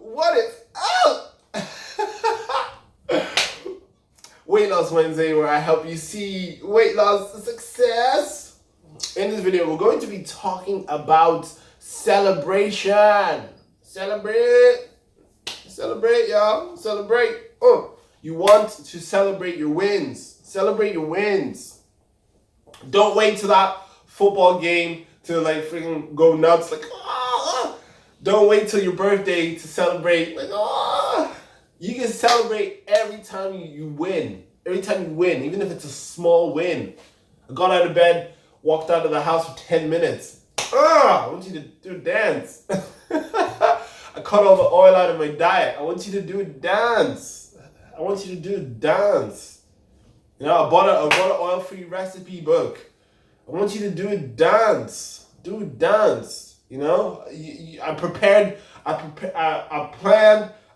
What is up? Weight Loss Wednesday, where I help you see weight loss success. In this video, we're going to be talking about celebration. Celebrate, y'all. Celebrate. You want to celebrate your wins. Celebrate your wins. Don't wait till that football game to like freaking go nuts. Like, don't wait till your birthday to celebrate. Like, you can celebrate every time you win. Every time you win, even if it's a small win. I got out of bed, walked out of the house for 10 minutes. I want you to do a dance. I cut all the oil out of my diet. I want you to do a dance. I want you to do a dance. You know, I bought an oil-free recipe book. I want you to do a dance. Do a dance. You know, I prepared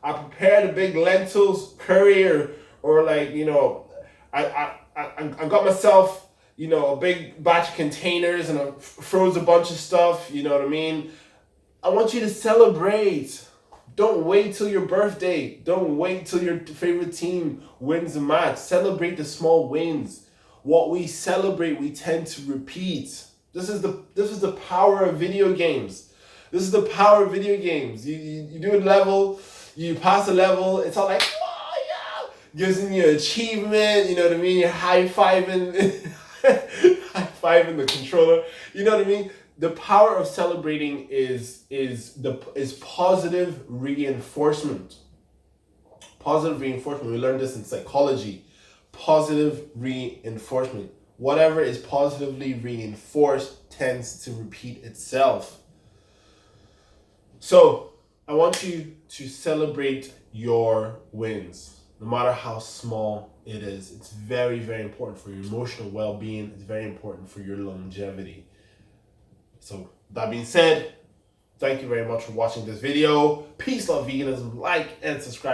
a big lentils curry or like, you know, I got myself, you know, a big batch of containers and I froze a bunch of stuff, you know what I mean? I want you to celebrate. Don't wait till your birthday. Don't wait till your favorite team wins a match. Celebrate the small wins. What we celebrate, we tend to repeat. This is the power of video games. This is the power of video games. You do a level, you pass a level, it's all like, oh yeah, gives you an achievement, you know what I mean? You're high-fiving the controller, you know what I mean? The power of celebrating is positive reinforcement. Positive reinforcement. We learned this in psychology. Positive reinforcement. Whatever is positively reinforced tends to repeat itself. So I want you to celebrate your wins, no matter how small it is. It's very, very important for your emotional well-being. It's very important for your longevity. So that being said, thank you very much for watching this video. Peace, love, veganism. Like and subscribe.